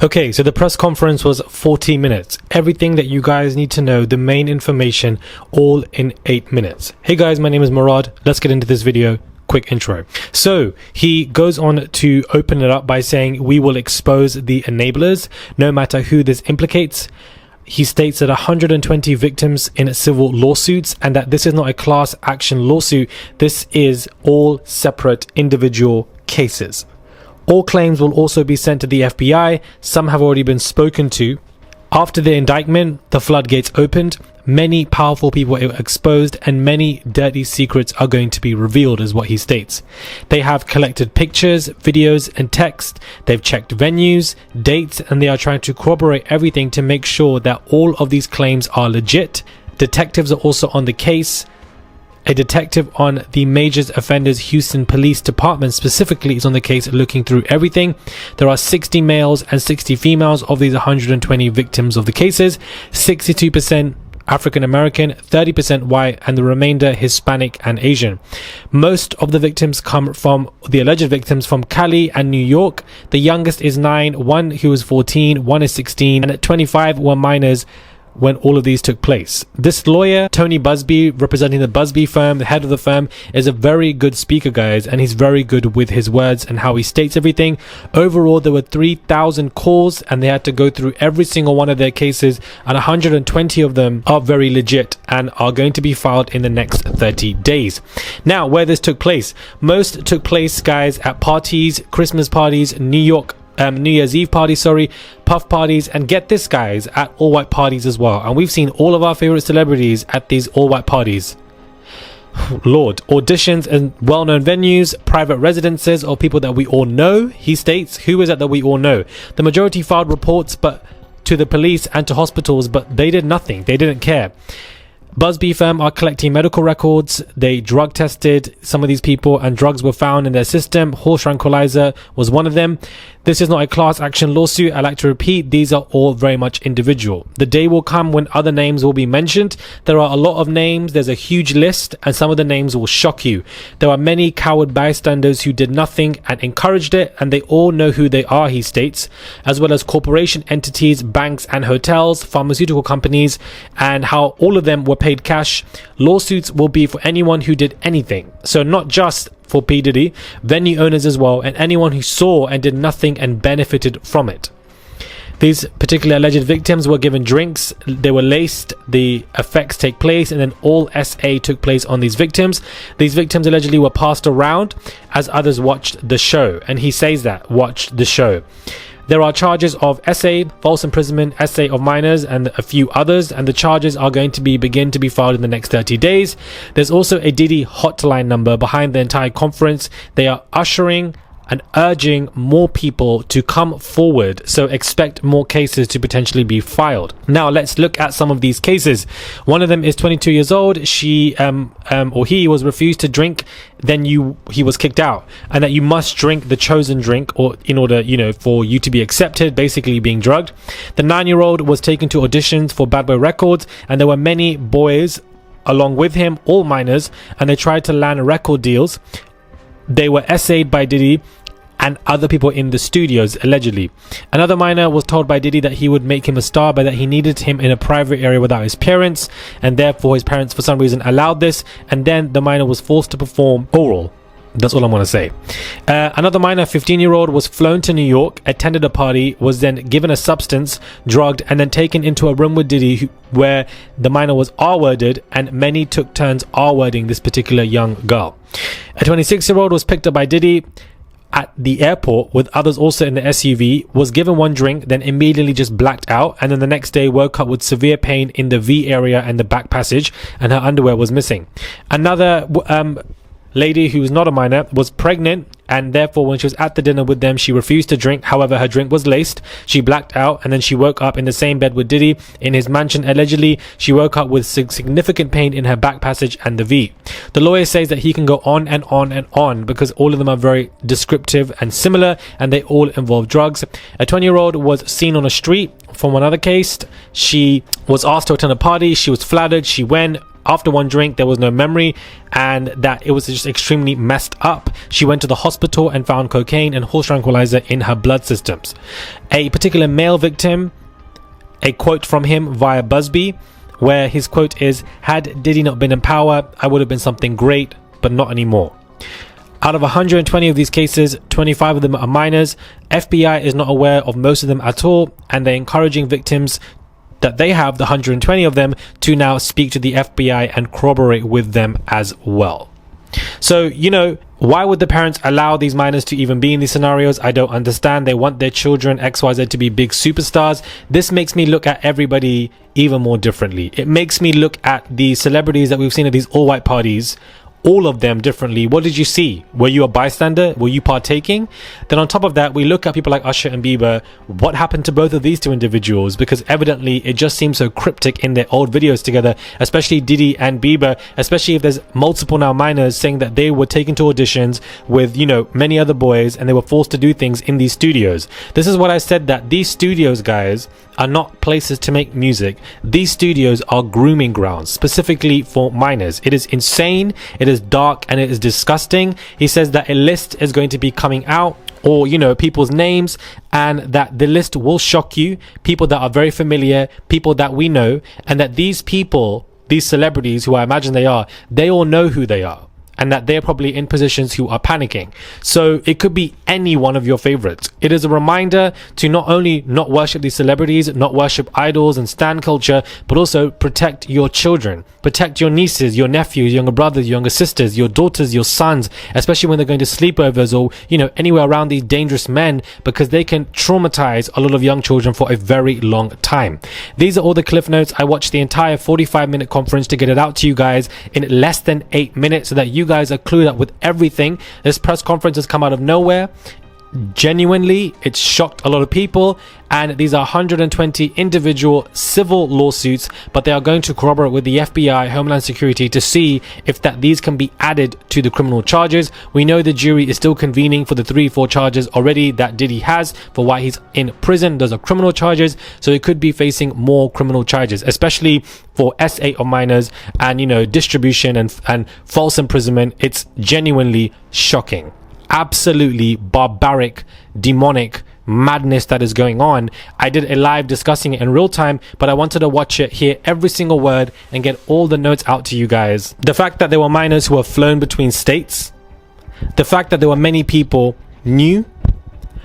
Okay, so the press conference was 40 minutes. Everything that you guys need to know, the main information, all in 8 minutes. Hey guys, my name is Murad. Let's get into this video. Quick intro. So he goes on to open it up by saying, we will expose the enablers, no matter who this implicates. He states that 120 victims in civil lawsuits, and that this is not a class action lawsuit. This is all separate individual cases. All claims will also be sent to the FBI. Some have already been spoken to. After the indictment, the floodgates opened. Many powerful people were exposed and many dirty secrets are going to be revealed, is what he states. They have collected pictures, videos and text. They've checked venues, dates, and they are trying to corroborate everything to make sure that all of these claims are legit. Detectives are also on the case. A detective on the Major Offenders Houston Police Department specifically is on the case, looking through everything. There are 60 males and 60 females of these 120 victims of the cases. 62% African American, 30% white, and the remainder Hispanic and Asian. Most of the victims come from the alleged victims from Cali and New York. The youngest is 9, one who is 14, one is 16, and at 25 were minors when all of these took place. This lawyer, Tony Busby, representing the Busby firm, the head of the firm, is a very good speaker, guys, and he's very good with his words and how he states everything. Overall, there were 3,000 calls and they had to go through every single one of their cases, and 120 of them are very legit and are going to be filed in the next 30 days. Now, where this took place, most took place, guys, at parties, Christmas parties, New Year's Eve parties, puff parties, and get this, guys, at all white parties as well. And we've seen all of our favorite celebrities at these all white parties. Lord, auditions in well-known venues, private residences of people that we all know. He states, who is that we all know? The majority filed reports but to the police and to hospitals, but they did nothing. They didn't care. Busby firm are collecting medical records. They drug tested some of these people and drugs were found in their system. Horse tranquilizer was one of them. This is not a class action lawsuit. I like to repeat, these are all very much individual. The day will come when other names will be mentioned. There are a lot of names. There's a huge list and some of the names will shock you. There are many coward bystanders who did nothing and encouraged it, and they all know who they are, he states, as well as corporation entities, banks and hotels, pharmaceutical companies, and how all of them were paid cash. Lawsuits will be for anyone who did anything. So not just for P. Diddy, venue owners as well, and anyone who saw and did nothing and benefited from it. These particular alleged victims were given drinks, they were laced, the effects take place, and then all SA took place on these victims. These victims allegedly were passed around as others watched the show, and he says that, watched the show. There are charges of SA, false imprisonment, SA of minors, and a few others, and the charges are going to begin to be filed in the next 30 days. There's also a Diddy hotline number behind the entire conference. They are ushering and urging more people to come forward, so expect more cases to potentially be filed. Now let's look at some of these cases. One of them is 22 years old. She or he was refused to drink, then he was kicked out, and that you must drink the chosen drink or in order, for you to be accepted, basically being drugged. The 9-year-old was taken to auditions for Bad Boy Records, and there were many boys along with him, all minors, and they tried to land record deals. They were essayed by Diddy and other people in the studios, allegedly. Another minor was told by Diddy that he would make him a star, but that he needed him in a private area without his parents, and therefore his parents for some reason allowed this, and then the minor was forced to perform oral. That's all I'm going to say. Another minor, 15-year-old, was flown to New York, attended a party, was then given a substance, drugged, and then taken into a room with Diddy where the minor was R-worded, and many took turns R-wording this particular young girl. A 26-year-old was picked up by Diddy at the airport with others also in the SUV, was given one drink, then immediately just blacked out, and then the next day woke up with severe pain in the V area and the back passage, and her underwear was missing. Another lady who was not a minor was pregnant, and therefore when she was at the dinner with them, she refused to drink. However, her drink was laced. She blacked out, and then she woke up in the same bed with Diddy in his mansion. Allegedly, she woke up with significant pain in her back passage and the V. The lawyer says that he can go on and on and on because all of them are very descriptive and similar, and they all involve drugs. A 20-year-old was seen on a street from another case. She was asked to attend a party. She was flattered. She went. after one drink there was no memory, and that it was just extremely messed up. She went to the hospital and found cocaine and horse tranquilizer in her blood systems. A particular male victim, a quote from him via Busby, where his quote is, "Had Diddy not been in power, I would have been something great, but not anymore." Out of 120 of these cases, 25 of them are minors. FBI is not aware of most of them at all, and they're encouraging victims that they have, the 120 of them, to now speak to the FBI and corroborate with them as well. So, you know, why would the parents allow these minors to even be in these scenarios? I don't understand. They want their children XYZ to be big superstars. This makes me look at everybody even more differently. It makes me look at the celebrities that we've seen at these all-white parties, all of them differently. What did you see? Were you a bystander? Were you partaking? Then on top of that, we look at people like Usher and Bieber. What happened to both of these two individuals? Because evidently it just seems so cryptic in their old videos together, especially Diddy and Bieber, especially if there's multiple now minors saying that they were taken to auditions with, you know, many other boys, and they were forced to do things in these studios. This is what I said, that these studios, guys, are not places to make music. These studios are grooming grounds, specifically for minors. It is insane, it is dark, and it is disgusting. He says that a list is going to be coming out, or, you know, people's names, and that the list will shock you. People that are very familiar, people that we know, and that these people, these celebrities who I imagine they all know who they are, and that they're probably in positions who are panicking. So it could be any one of your favorites. It is a reminder to not only not worship these celebrities, not worship idols and stan culture, but also protect your children, protect your nieces, your nephews, younger brothers, younger sisters, your daughters, your sons, especially when they're going to sleepovers or, you know, anywhere around these dangerous men, because they can traumatize a lot of young children for a very long time. These are all the cliff notes. I watched the entire 45-minute conference to get it out to you guys in less than 8 minutes so that you guys are clued up with everything. This press conference has come out of nowhere. Genuinely, it's shocked a lot of people, and these are 120 individual civil lawsuits, but they are going to corroborate with the FBI, Homeland Security, to see if these can be added to the criminal charges. We know the jury is still convening for the 3-4 charges already that Diddy has for why he's in prison. Those are criminal charges, so he could be facing more criminal charges, especially for S8 of minors and, you know, distribution and false imprisonment. It's genuinely shocking. Absolutely barbaric, demonic madness that is going on. I did a live discussing it in real time, but I wanted to watch it, hear every single word, and get all the notes out to you guys. The fact that there were minors who were flown between states, the fact that there were many people knew,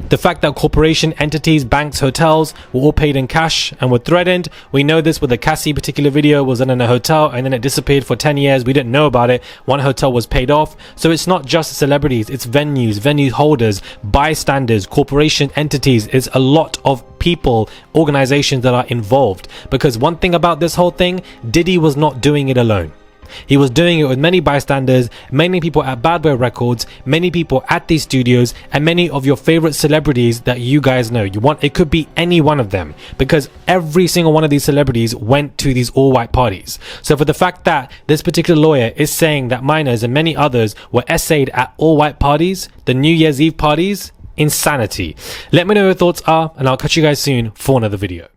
the fact that corporation entities, banks, hotels were all paid in cash and were threatened. We know this with the Cassie particular video, was done in a hotel and then it disappeared for 10 years. We didn't know about it. One hotel was paid off. So it's not just celebrities, it's venues, venue holders, bystanders, corporation entities. It's a lot of people, organizations that are involved. Because one thing about this whole thing, Diddy was not doing it alone. He was doing it with many bystanders, many people at Bad Boy Records, many people at these studios, and many of your favorite celebrities that you guys know. It could be any one of them, because every single one of these celebrities went to these all-white parties. So for the fact that this particular lawyer is saying that minors and many others were essayed at all-white parties, the New Year's Eve parties, insanity. Let me know your thoughts are, and I'll catch you guys soon for another video.